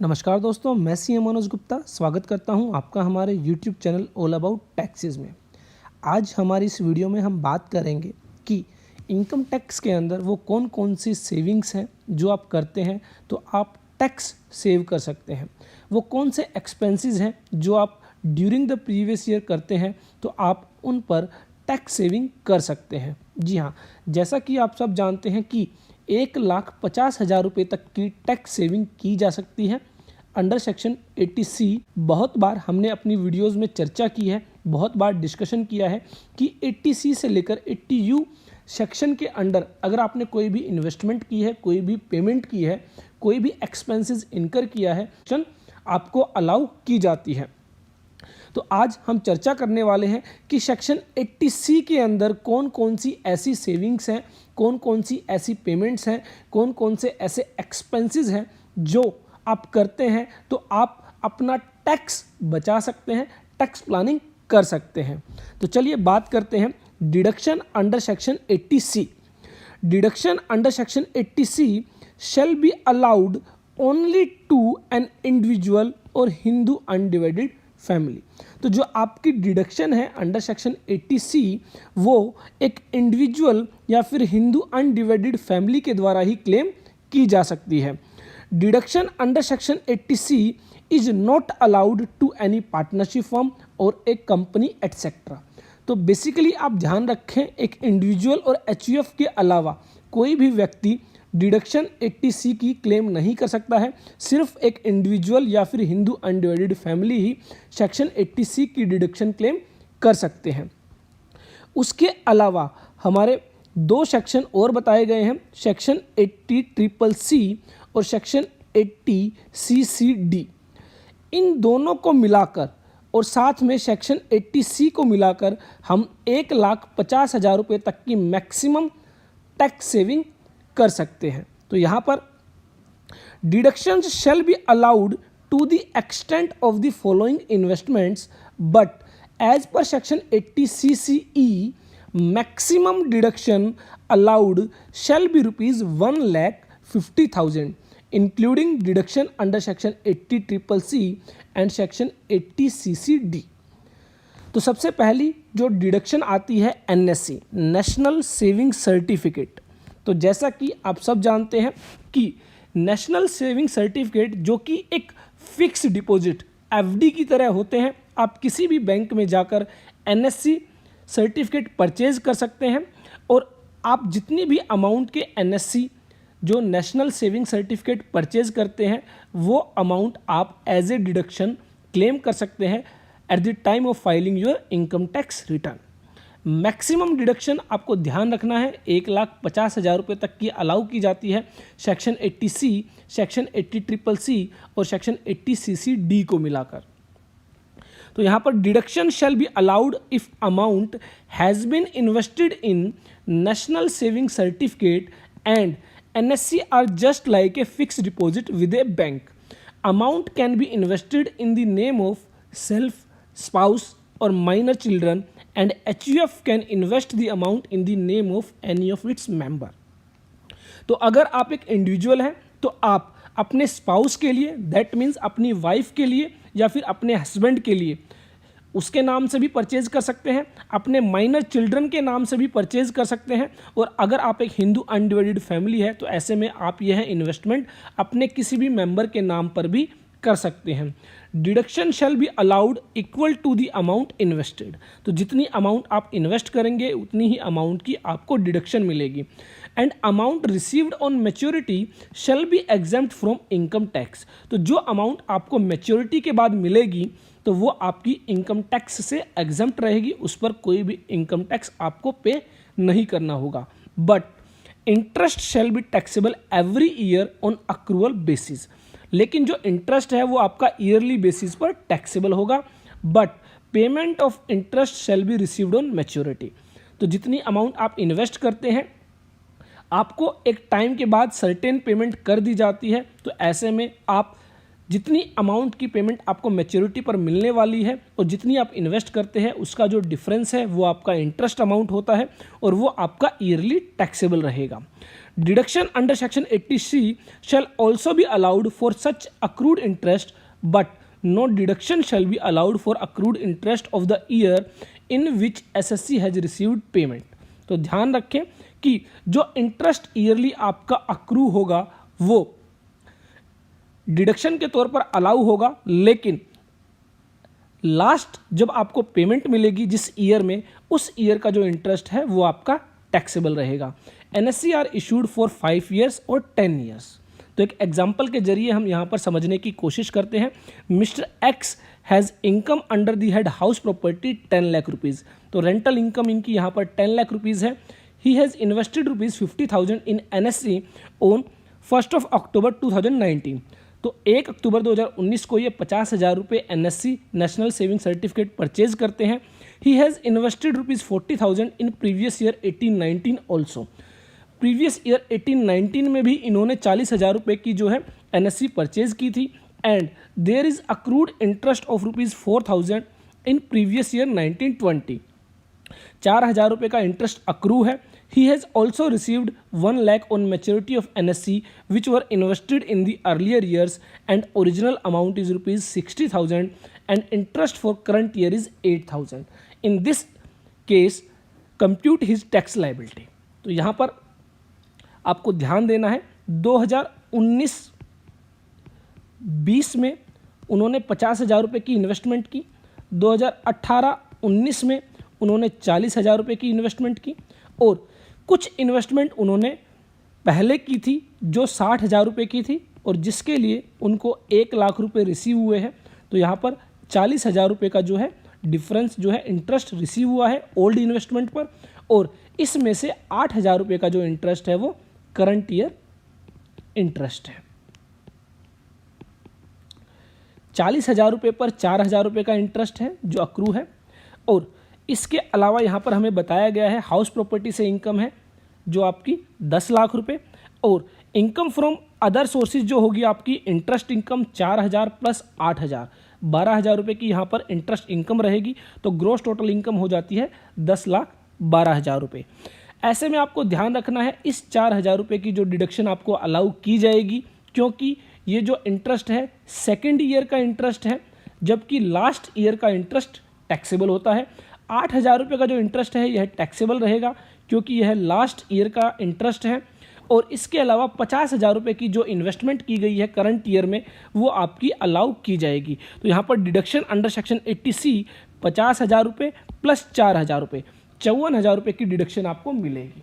नमस्कार दोस्तों, मैं सी मनोज गुप्ता स्वागत करता हूं आपका हमारे YouTube channel all about taxes में। आज हमारी इस वीडियो में हम बात करेंगे कि इनकम टैक्स के अंदर वो कौन कौन सी सेविंग्स हैं जो आप करते हैं तो आप टैक्स सेव कर सकते हैं। वो कौन से एक्सपेंसेस हैं जो आप ड्यूरिंग द प्रीवियस ईयर करते हैं तो आप उन पर टैक्स सेविंग कर सकते हैं। जी हाँ, जैसा कि आप सब जानते हैं कि 1,50,000 रुपये तक की टैक्स सेविंग की जा सकती है अंडर सेक्शन 80C। बहुत बार हमने अपनी वीडियोस में चर्चा की है, बहुत बार डिस्कशन किया है कि 80C से लेकर 80U सेक्शन के अंडर अगर आपने कोई भी इन्वेस्टमेंट की है, कोई भी पेमेंट की है, कोई भी एक्सपेंसेस इनकर किया है, आपको अलाउ की जाती है। तो आज हम चर्चा करने वाले हैं कि सेक्शन 80C के अंदर कौन कौन सी ऐसी सेविंग्स हैं, कौन कौन सी ऐसी पेमेंट्स हैं, कौन कौन से ऐसे एक्सपेंसेस हैं जो आप करते हैं तो आप अपना टैक्स बचा सकते हैं, टैक्स प्लानिंग कर सकते हैं। तो चलिए बात करते हैं deduction under section 80C। Deduction under section 80C shall be allowed only to an individual और हिंदू अनडिवाइडेड फैमिली। तो जो आपकी डिडक्शन है अंडर सेक्शन 80C वो एक इंडिविजुअल या फिर हिंदू अनडिवाइडेड फैमिली के द्वारा ही क्लेम की जा सकती है। Deduction under section 80C is not allowed to any partnership firm और ए कंपनी एटसेट्रा। तो बेसिकली आप ध्यान रखें, एक इंडिविजुअल और HUF के अलावा कोई भी व्यक्ति डिडक्शन 80C की क्लेम नहीं कर सकता है। सिर्फ एक इंडिविजुअल या फिर हिंदू अनडिवाइडेड फैमिली ही सेक्शन 80C की डिडक्शन क्लेम कर सकते हैं। उसके अलावा हमारे दो सेक्शन और बताए गए हैं, सेक्शन 80CCC और सेक्शन 80CCD। इन दोनों को मिलाकर और साथ में सेक्शन 80C को मिलाकर हम 1,50,000 रुपये तक की मैक्सिमम टैक्स सेविंग कर सकते हैं। तो यहाँ पर deductions shall be allowed to the extent of the following investments but as per section 80CCE maximum deduction allowed shall be ₹1,50,000 including deduction under section 80CCC and section 80CCD। तो सबसे पहली जो डिडक्शन आती है NSC, नेशनल सेविंग सर्टिफिकेट। तो जैसा कि आप सब जानते हैं कि नेशनल सेविंग सर्टिफिकेट जो कि एक फिक्स डिपॉजिट FD की तरह होते हैं, आप किसी भी बैंक में जाकर NSC सर्टिफिकेट परचेज कर सकते हैं और आप जितनी भी अमाउंट के NSC जो नेशनल सेविंग सर्टिफिकेट परचेज करते हैं वो अमाउंट आप एज ए डिडक्शन क्लेम कर सकते हैं at the time of filing your income tax return. Maximum deduction आपको ध्यान रखना है 1,50,000 रुपये तक की अलाउ की जाती है सेक्शन 80C, सेक्शन 80CCC और सेक्शन 80CCD को मिलाकर। तो यहाँ पर deduction shall be allowed if amount has been invested in national saving certificate and NSC are just like a fixed deposit with a bank. Amount can be invested in the name of self, spouse or minor children and HUF can invest the amount in the name of any of its member. तो अगर आप एक individual हैं तो आप अपने spouse के लिए, दैट मीन्स अपनी वाइफ के लिए या फिर अपने हस्बैंड के लिए उसके नाम से भी परचेज कर सकते हैं, अपने माइनर चिल्ड्रन के नाम से भी परचेज कर सकते हैं। और अगर आप एक हिंदू अनडिवाइडेड फैमिली है तो ऐसे में आप यह इन्वेस्टमेंट अपने किसी भी मेंबर के नाम पर भी कर सकते हैं। Deduction shall be allowed equal to the amount invested. तो जितनी अमाउंट आप इन्वेस्ट करेंगे उतनी ही अमाउंट की आपको डिडक्शन मिलेगी। And amount received on maturity shall be exempt from income tax. तो जो अमाउंट आपको मैच्योरिटी के बाद मिलेगी तो वो आपकी इनकम टैक्स से एग्जेम्प्ट रहेगी, उस पर कोई भी इनकम टैक्स आपको पे नहीं करना होगा। But interest shall be taxable every year on accrual basis. लेकिन जो इंटरेस्ट है वो आपका ईयरली बेसिस पर टैक्सेबल होगा। But payment of interest shall be received on maturity. तो जितनी अमाउंट आप इन्वेस्ट करते हैं आपको एक टाइम के बाद सर्टेन पेमेंट कर दी जाती है। तो ऐसे में आप जितनी अमाउंट की पेमेंट आपको मैच्योरिटी पर मिलने वाली है और जितनी आप इन्वेस्ट करते हैं उसका जो डिफरेंस है वो आपका इंटरेस्ट अमाउंट होता है और वो आपका ईयरली टैक्सेबल रहेगा। Deduction under section 80C shall also be allowed for such accrued interest, but no deduction shall be allowed for accrued interest of the year in which SSC has received payment. तो ध्यान रखें कि जो interest yearly आपका accrue होगा वो deduction के तौर पर अलाउ होगा, लेकिन लास्ट जब आपको पेमेंट मिलेगी जिस ईयर में, उस ईयर का जो इंटरेस्ट है वो आपका टैक्सेबल रहेगा. NSC are issued for 5 years और 10 ईयर्स. तो एक एग्जाम्पल के जरिए हम यहाँ पर समझने की कोशिश करते हैं. Mister x has income under the head house property 10 lakh rupees. तो रेंटल इनकम इनकी यहाँ पर 10 लाख रुपीज़ है. He has invested rupees 50,000 in NSC on 1 अक्टूबर 2019. तो 1 अक्टूबर 2019 को ये 50,000 रुपये NSC national saving certificate purchase करते हैं. He has invested rupees 40,000 in previous year 18-19 also. Previous year 18-19 में भी इन्होंने 40,000 रुपये की जो है NSC परचेज की थी. And there is accrued interest of rupees 4,000 in previous year 19-20. 4,000 रुपये का इंटरेस्ट अक्रू है. He has also received 1 lakh on maturity of NSC which were invested in the earlier years, and original amount is rupees 60,000 and interest for current year is 8,000. In this case compute his tax liability. तो यहाँ पर आपको ध्यान देना है 2019-20 में उन्होंने 50,000 रुपये की इन्वेस्टमेंट की. 2018-19 में उन्होंने 40,000 रुपये की इन्वेस्टमेंट की, और कुछ इन्वेस्टमेंट उन्होंने पहले की थी जो 60,000 रुपये की थी और जिसके लिए उनको 1 लाख रुपये रिसीव हुए हैं. तो यहाँ पर 40,000 रुपये का जो है डिफरेंस जो है इंटरेस्ट रिसीव हुआ है ओल्ड इन्वेस्टमेंट पर, और इसमें से 8,000 रुपये का जो इंटरेस्ट है वो करंट ईयर इंटरेस्ट है. 40,000 रुपये पर 4,000 रुपये का इंटरेस्ट है जो अक्रू है. और इसके अलावा यहाँ पर हमें बताया गया है हाउस प्रॉपर्टी से इनकम है जो आपकी 10 लाख रुपए, और इनकम फ्रॉम अदर सोर्सेज जो होगी आपकी इंटरेस्ट इनकम 4,000 प्लस 8,000, 12,000 रुपये की यहाँ पर इंटरेस्ट इनकम रहेगी. तो ग्रॉस टोटल इनकम हो जाती है 10,12,000 रुपये. ऐसे में आपको ध्यान रखना है इस 4,000 रुपये की जो डिडक्शन आपको अलाउ की जाएगी, क्योंकि ये जो इंटरेस्ट है सेकेंड ईयर का इंटरेस्ट है, जबकि लास्ट ईयर का इंटरेस्ट टैक्सेबल होता है. 8,000 रुपये का जो इंटरेस्ट है यह टैक्सेबल रहेगा क्योंकि यह लास्ट ईयर का इंटरेस्ट है. और इसके अलावा 50,000 रुपये की जो इन्वेस्टमेंट की गई है करंट ईयर में वो आपकी अलाउ की जाएगी. तो यहाँ पर डिडक्शन अंडर सेक्शन 80C 50,000 रुपये प्लस 4,000 रुपये, 54,000 रुपये की डिडक्शन आपको मिलेगी.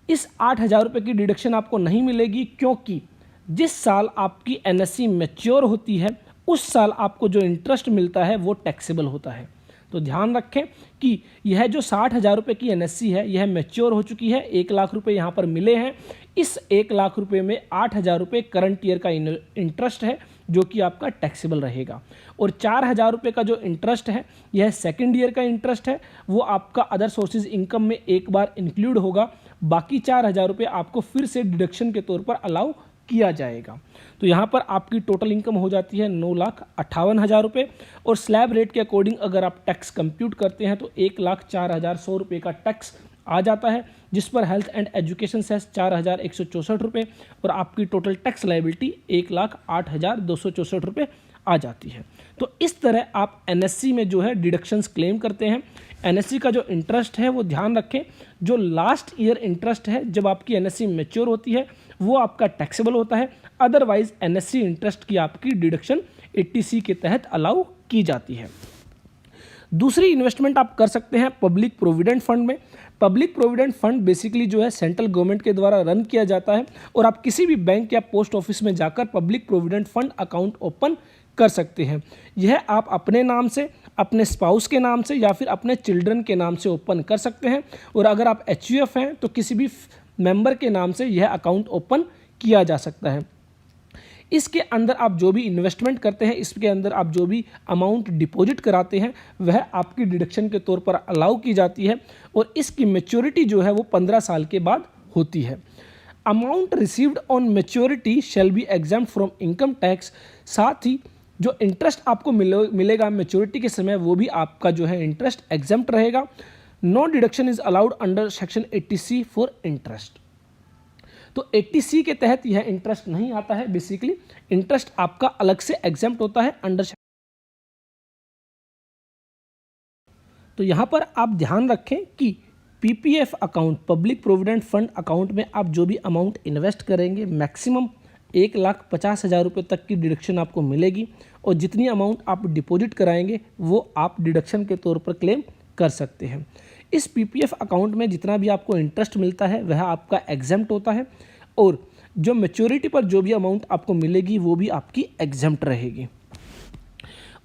इस 8,000 रुपये की डिडक्शन आपको नहीं मिलेगी क्योंकि जिस साल आपकी NSC मैच्योर होती है उस साल आपको जो इंटरेस्ट मिलता है वो टैक्सेबल होता है. तो ध्यान रखें कि यह जो 60,000 रुपये की NSC है यह मैच्योर हो चुकी है. 1 लाख रुपये यहाँ पर मिले हैं. इस 1 लाख रुपये में 8,000 रुपये करंट ईयर का इंटरेस्ट है जो कि आपका टैक्सेबल रहेगा, और 4,000 रुपये का जो इंटरेस्ट है यह सेकेंड ईयर का इंटरेस्ट है, वो आपका अदर सोर्सेज इनकम में एक बार इंक्लूड होगा. बाकी 4,000 रुपये आपको फिर से डिडक्शन के तौर पर अलाउ किया जाएगा. तो यहाँ पर आपकी टोटल इनकम हो जाती है 9,58,000 रुपये, और स्लैब रेट के अकॉर्डिंग अगर आप टैक्स कंप्यूट करते हैं तो 1,04,100 रुपये का टैक्स आ जाता है, जिस पर हेल्थ एंड एजुकेशन सेस 4,164 रुपये, और आपकी टोटल टैक्स लायबिलिटी 1,08,264 रुपये आ जाती है. तो इस तरह आप NSC में जो है डिडक्शंस क्लेम करते हैं. NSC का जो इंटरेस्ट है वो ध्यान रखें, जो लास्ट ईयर इंटरेस्ट है जब आपकी NSC मैच्योर होती है वो आपका टैक्सेबल होता है. अदरवाइज NSC इंटरेस्ट की आपकी डिडक्शन 80C के तहत अलाउ की जाती है. दूसरी इन्वेस्टमेंट आप कर सकते हैं पब्लिक प्रोविडेंट फंड में. पब्लिक प्रोविडेंट फंड बेसिकली जो है सेंट्रल गवर्नमेंट के द्वारा रन किया जाता है, और आप किसी भी बैंक या पोस्ट ऑफिस में जाकर public provident fund account open कर सकते हैं. यह आप अपने नाम से, अपने स्पाउस के नाम से या फिर अपने चिल्ड्रन के नाम से ओपन कर सकते हैं, और अगर आप HUF हैं तो किसी भी मेंबर के नाम से यह अकाउंट ओपन किया जा सकता है. इसके अंदर आप जो भी इन्वेस्टमेंट करते हैं, इसके अंदर आप जो भी अमाउंट डिपॉजिट कराते हैं वह आपकी डिडक्शन के तौर पर अलाउ की जाती है, और इसकी मैच्योरिटी जो है वो 15 साल के बाद होती है. Amount received on maturity shall B exempt from income tax. साथ ही जो इंटरेस्ट आपको मिलेगा मैच्योरिटी के समय वो भी आपका जो है इंटरेस्ट एग्जाम्प्ट रहेगा. No deduction is allowed under section 80C for interest. तो 80C के तहत यह इंटरेस्ट नहीं आता है। बेसिकली इंटरेस्ट आपका अलग से एग्जेम्प्ट होता है अंडर। तो यहाँ पर आप ध्यान रखें कि PPF account, public provident fund account में आप जो भी अमाउंट इन्वेस्ट करेंगे मैक्सिमम 1,50,000 रुपये तक की डिडक्शन आपको मिलेगी, और जितनी अमाउंट आप डिपॉजिट कराएंगे वो आप डिडक्शन के तौर पर क्लेम कर सकते हैं। इस पीपीएफ अकाउंट में जितना भी आपको इंटरेस्ट मिलता है वह आपका एग्जेम्प्ट होता है, और जो मैच्योरिटी पर जो भी अमाउंट आपको मिलेगी वो भी आपकी एग्जेम्प्ट रहेगी।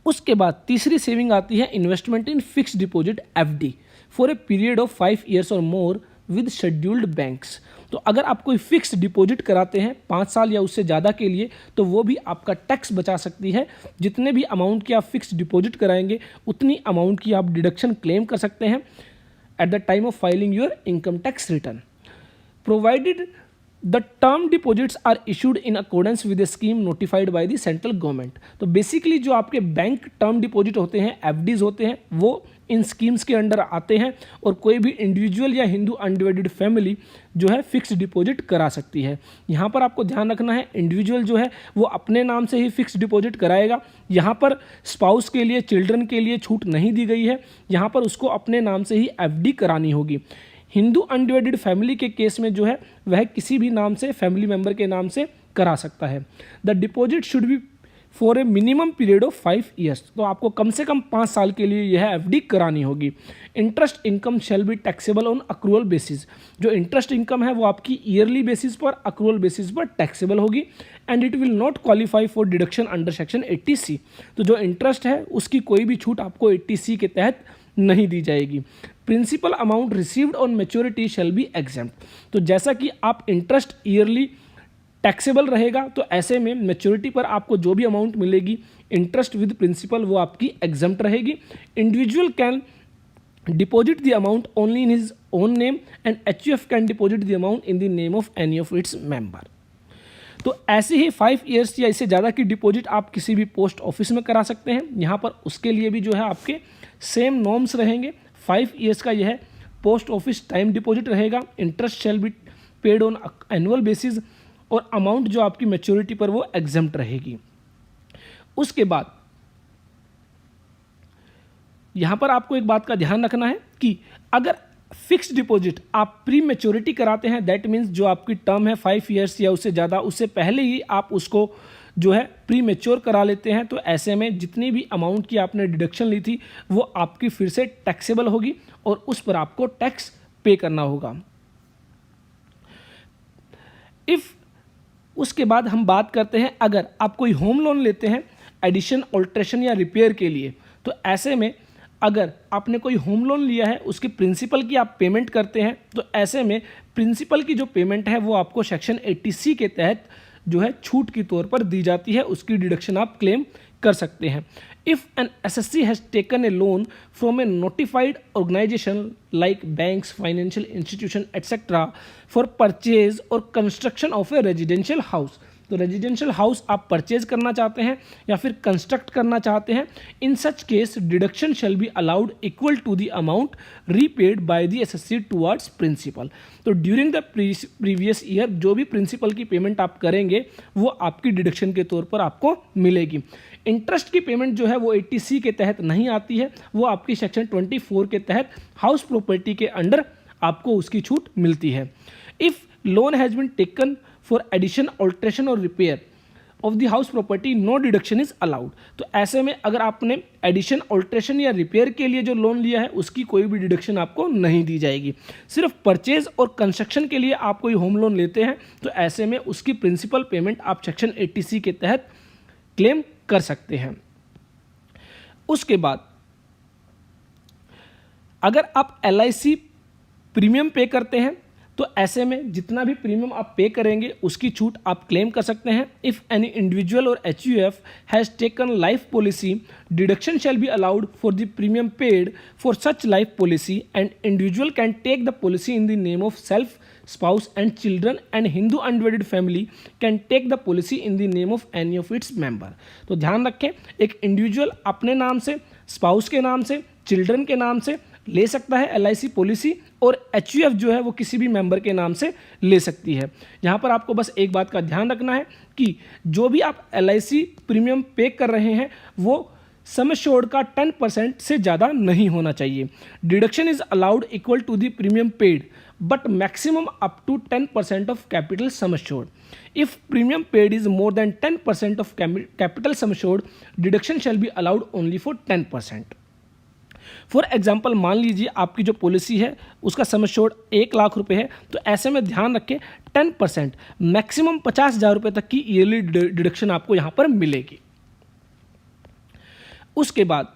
उसके बाद तीसरी सेविंग आती है investment in fix deposit FD for a period of 5 years और मोर विद शेड्यूल्ड बैंक्स। तो अगर आप कोई फिक्स डिपॉजिट कराते हैं 5 साल या उससे ज़्यादा के लिए, तो वो भी आपका टैक्स बचा सकती है। जितने भी अमाउंट की आप फिक्स डिपॉजिट कराएंगे उतनी अमाउंट की आप डिडक्शन क्लेम कर सकते हैं at the time of filing your income tax return, provided the term deposits are issued in accordance with a scheme notified by the central government. तो बेसिकली जो आपके बैंक टर्म डिपॉजिट होते हैं, FDs होते हैं, वो इन स्कीम्स के under आते हैं, और कोई भी इंडिविजुअल या हिंदू अनडिवाइडेड फैमिली जो है फिक्स डिपॉजिट करा सकती है। यहाँ पर आपको ध्यान रखना है, इंडिविजुअल जो है वो अपने नाम से ही फिक्स डिपॉजिट कराएगा। यहाँ पर स्पाउस के लिए, चिल्ड्रन के लिए छूट नहीं दी गई है, यहाँ पर उसको अपने नाम से ही एफडी करानी होगी। हिंदू अनडिवाइडेड फैमिली के केस में जो है वह किसी भी नाम से, फैमिली मेंबर के नाम से करा सकता है। The deposit should be for a minimum period of 5 years. तो आपको कम से कम 5 साल के लिए यह एफडी करानी होगी। Interest income shall be taxable on accrual basis. जो इंटरेस्ट इनकम है वो आपकी ईयरली बेसिस पर, अक्रूवल बेसिस पर टैक्सेबल होगी, and it will not qualify for deduction under section 80C। तो जो इंटरेस्ट है उसकी कोई भी छूट आपको 80C के तहत नहीं दी जाएगी। Principal amount received on maturity shall be exempt. तो जैसा कि आप इंटरेस्ट ईयरली टैक्सेबल रहेगा, तो ऐसे में मैच्योरिटी पर आपको जो भी अमाउंट मिलेगी इंटरेस्ट विद प्रिंसिपल वो आपकी एग्जेम्प्ट रहेगी। Individual can deposit the amount only in his own name, and HUF can deposit the amount in the name of any of its member. तो ऐसे ही 5 ईयर्स या इससे ज़्यादा की डिपॉजिट आप किसी भी पोस्ट ऑफिस में करा सकते हैं। यहाँ पर उसके लिए भी जो है आपके सेम नॉर्म्स रहेंगे। 5 ईयर्स का यह पोस्ट ऑफिस टाइम डिपॉजिट रहेगा। Interest shall be paid on annual basis, और अमाउंट जो आपकी मैच्योरिटी पर वो एग्जेम्प्ट रहेगी। उसके बाद यहाँ पर आपको एक बात का ध्यान रखना है कि अगर फिक्स्ड डिपॉजिट आप प्री मैच्योरिटी कराते हैं, दैट मीन्स जो आपकी टर्म है 5 ईयर्स या उससे ज़्यादा, उससे पहले ही आप उसको जो है प्री मैच्योर करा लेते हैं, तो ऐसे में जितनी भी अमाउंट की आपने डिडक्शन ली थी वो आपकी फिर से टैक्सेबल होगी, और उस पर आपको टैक्स पे करना होगा। उसके बाद हम बात करते हैं, अगर आप कोई होम लोन लेते हैं एडिशन, ऑल्ट्रेशन या रिपेयर के लिए, तो ऐसे में अगर आपने कोई होम लोन लिया है उसकी प्रिंसिपल की आप पेमेंट करते हैं, तो ऐसे में प्रिंसिपल की जो पेमेंट है वो आपको सेक्शन 80C के तहत जो है छूट की तौर पर दी जाती है, उसकी डिडक्शन आप क्लेम कर सकते हैं। If an assessee has taken a loan from a notified organization like banks, financial institution, etc. for purchase or construction of a residential house, तो रेजिडेंशियल हाउस आप परचेज करना चाहते हैं या फिर कंस्ट्रक्ट करना चाहते हैं, in such case deduction shall be allowed equal to the amount repaid by the assessee towards principal. तो ड्यूरिंग द प्रीवियस ईयर जो भी प्रिंसिपल की पेमेंट आप करेंगे वो आपकी डिडक्शन के तौर पर आपको मिलेगी। इंटरेस्ट की पेमेंट जो है वो 80C के तहत नहीं आती है, वो आपकी सेक्शन 24 के तहत हाउस प्रॉपर्टी के अंडर आपको उसकी छूट मिलती है। If loan has been taken for addition, alteration और repair of the house property, no deduction is allowed. तो ऐसे में अगर आपने एडिशन, ऑल्ट्रेशन या रिपेयर के लिए जो लोन लिया है उसकी कोई भी डिडक्शन आपको नहीं दी जाएगी। सिर्फ परचेज और कंस्ट्रक्शन के लिए आप कोई होम लोन लेते हैं तो ऐसे में उसकी प्रिंसिपल पेमेंट आप सेक्शन 80C के तहत क्लेम कर सकते हैं। उसके बाद अगर आप LIC प्रीमियम पे करते हैं तो ऐसे में जितना भी प्रीमियम आप पे करेंगे उसकी छूट आप क्लेम कर सकते हैं। इफ़ एनी इंडिविजुअल और HUF has taken life policy, deduction shall be allowed for the premium paid for such life policy, and individual can take the policy in the name of self, spouse and children, and Hindu undivided family can take the policy in the name of any of its member। तो ध्यान रखें, एक individual अपने नाम से, spouse के नाम से, चिल्ड्रन के नाम से ले सकता है LIC पॉलिसी, और HUF जो है वो किसी भी मेंबर के नाम से ले सकती है। यहाँ पर आपको बस एक बात का ध्यान रखना है कि जो भी आप LIC प्रीमियम पे कर रहे हैं वो सम एश्योर्ड का 10% से ज़्यादा नहीं होना चाहिए। Deduction is allowed equal to the premium paid but maximum up to 10% of capital sum assured. If premium paid is more than 10% of capital sum assured, deduction shall be allowed only for 10%। For example, मान लीजिए आपकी जो policy है उसका sum assured 1 lakh रुपए है, तो ऐसे में ध्यान रखें 10% मैक्सिमम 50,000 रुपये तक की ईयरली डिडक्शन आपको यहाँ पर मिलेगी। उसके बाद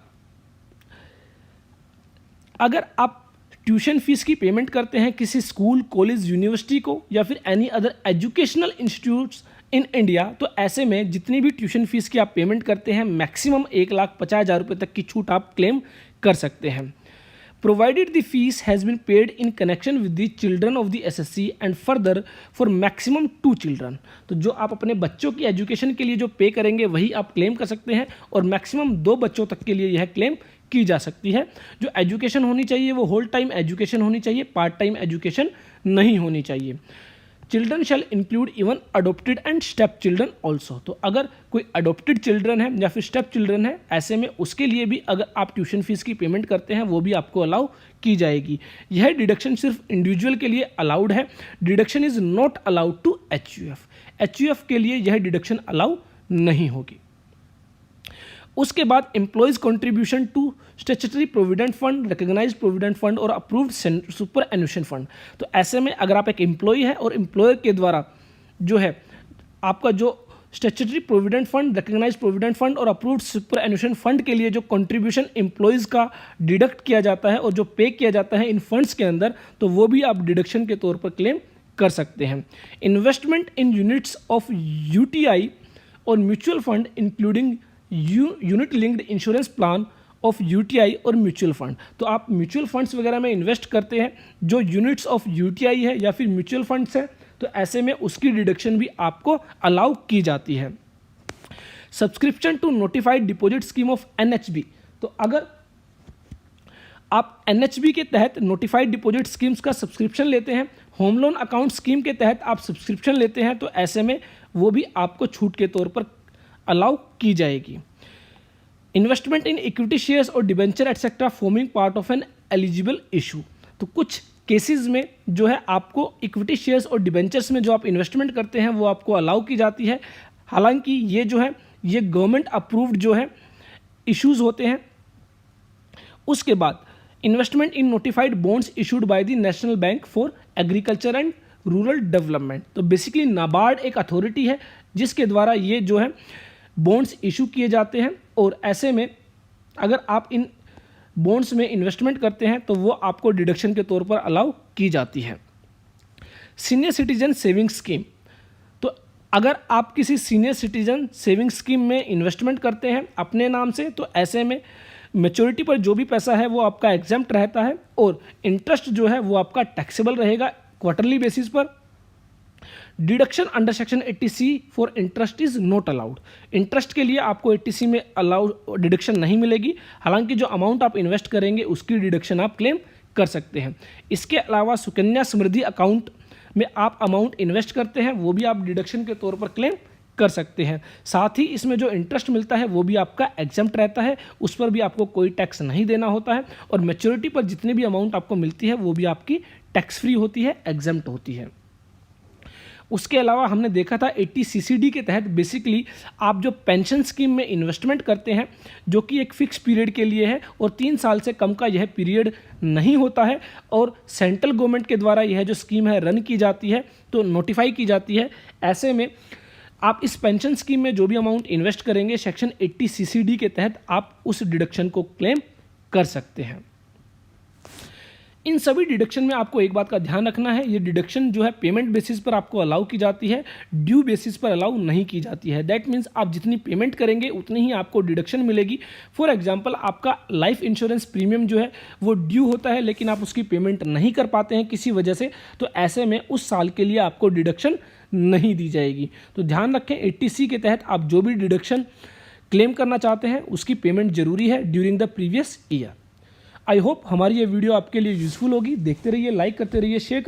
अगर आप ट्यूशन फीस की पेमेंट करते हैं किसी स्कूल, कॉलेज, यूनिवर्सिटी को या फिर any other educational institutes in India, तो ऐसे में जितनी भी ट्यूशन फीस की आप पेमेंट करते हैं मैक्सिमम 1,50,000 रुपये तक की छूट आप क्लेम कर सकते हैं। Provided the fees has been paid in connection with the children of the SSC and further for maximum 2 children. तो जो आप अपने बच्चों की एजुकेशन के लिए जो पे करेंगे वही आप क्लेम कर सकते हैं, और मैक्सिमम 2 बच्चों तक के लिए यह क्लेम की जा सकती है। जो एजुकेशन होनी चाहिए वो होल टाइम एजुकेशन होनी चाहिए, पार्ट टाइम एजुकेशन नहीं होनी चाहिए। Children shall include even adopted and step children also. तो अगर कोई अडोप्टेड चिल्ड्रन है या फिर स्टेप चिल्ड्रन है, ऐसे में उसके लिए भी अगर आप ट्यूशन फीस की पेमेंट करते हैं वो भी आपको अलाउ की जाएगी। यह डिडक्शन सिर्फ इंडिविजुअल के लिए अलाउड है। Deduction is not allowed to HUF के लिए यह डिडक्शन अलाउ नहीं होगी। उसके बाद employees contribution to statutory provident fund, recognised provident fund और अप्रूव्ड सुपर एन्यूशन फंड। तो ऐसे में अगर आप एक एम्प्लॉय है और एम्प्लॉयर के द्वारा जो है आपका जो statutory provident fund, recognised provident fund और अप्रूव्ड सुपर एन्यूशन फंड के लिए जो कंट्रीब्यूशन एम्प्लॉयज़ का डिडक्ट किया जाता है और जो पे किया जाता है इन फंड्स के अंदर, तो वो भी आप डिडक्शन के तौर पर क्लेम कर सकते हैं। Investment in units of UTI और mutual fund including unit linked insurance plan of UTI और म्यूचुअल फंड। तो आप म्यूचुअल फंड्स वगैरह में इन्वेस्ट करते हैं जो यूनिट्स ऑफ UTI है या फिर म्यूचुअल फंड्स है, तो ऐसे में उसकी डिडक्शन भी आपको अलाउ की जाती है। Subscription to notified deposit scheme of NHB। तो अगर आप NHB के तहत नोटिफाइड डिपॉजिट स्कीम्स का सब्सक्रिप्शन लेते हैं, होम लोन अकाउंट स्कीम के तहत आप सब्सक्रिप्शन लेते हैं, तो ऐसे में वो भी आपको छूट के तौर पर अलाउ की जाएगी। इन्वेस्टमेंट इन इक्विटी शेयर्स और debenture etcetera forming part of N eligible issue. तो कुछ केसेस में जो है आपको इक्विटी शेयर्स और डिबेंचर्स में जो आप इन्वेस्टमेंट करते हैं वो आपको अलाउ की जाती है। हालांकि ये जो है ये गवर्नमेंट अप्रूव्ड जो है इश्यूज होते हैं। उसके बाद investment in notified bonds issued by the national bank for agriculture and rural development. तो बेसिकली नाबार्ड एक अथॉरिटी है जिसके द्वारा ये जो है बॉन्ड्स इशू किए जाते हैं, और ऐसे में अगर आप इन बॉन्ड्स में इन्वेस्टमेंट करते हैं तो वो आपको डिडक्शन के तौर पर अलाउ की जाती है। Senior citizen saving scheme. तो अगर आप किसी सीनियर सिटीजन सेविंग स्कीम में इन्वेस्टमेंट करते हैं अपने नाम से, तो ऐसे में मैच्योरिटी पर जो भी पैसा है वो आपका एग्जम्प्ट रहता है, और इंटरेस्ट जो है वो आपका टैक्सेबल रहेगा क्वार्टरली बेसिस पर। Deduction under section 80C for interest is not allowed. Interest के लिए आपको 80C में अलाउड डिडक्शन नहीं मिलेगी। हालांकि जो अमाउंट आप इन्वेस्ट करेंगे उसकी डिडक्शन आप क्लेम कर सकते हैं। इसके अलावा सुकन्या समृद्धि अकाउंट में आप अमाउंट इन्वेस्ट करते हैं वो भी आप डिडक्शन के तौर पर क्लेम कर सकते हैं। साथ ही इसमें जो इंटरेस्ट मिलता है वो भी आपका एग्जम्प्ट रहता है, उस पर भी आपको कोई टैक्स नहीं देना होता है, और मैच्योरिटी पर जितनी भी अमाउंट आपको मिलती है वो भी आपकी टैक्स फ्री होती है, एग्जम्प्ट होती है। उसके अलावा हमने देखा था 80 CCD के तहत बेसिकली आप जो पेंशन स्कीम में इन्वेस्टमेंट करते हैं जो कि एक फिक्स पीरियड के लिए है और 3 साल से कम का यह पीरियड नहीं होता है, और सेंट्रल गवर्नमेंट के द्वारा यह जो स्कीम है रन की जाती है, तो नोटिफाई की जाती है। ऐसे में आप इस पेंशन स्कीम में जो भी अमाउंट इन्वेस्ट करेंगे सेक्शन 80 CCD के तहत आप उस डिडक्शन को क्लेम कर सकते हैं। इन सभी डिडक्शन में आपको एक बात का ध्यान रखना है, ये डिडक्शन जो है पेमेंट बेसिस पर आपको अलाउ की जाती है, ड्यू बेसिस पर अलाउ नहीं की जाती है। दैट मीन्स आप जितनी पेमेंट करेंगे उतनी ही आपको डिडक्शन मिलेगी। फॉर एग्जांपल आपका लाइफ इंश्योरेंस प्रीमियम जो है वो ड्यू होता है लेकिन आप उसकी पेमेंट नहीं कर पाते हैं किसी वजह से, तो ऐसे में उस साल के लिए आपको डिडक्शन नहीं दी जाएगी। तो ध्यान रखें 80C के तहत आप जो भी डिडक्शन क्लेम करना चाहते हैं उसकी पेमेंट जरूरी है during the previous year. I hope हमारी ये वीडियो आपके लिए यूज़फुल होगी। देखते रहिए, लाइक करते रहिए, शेयर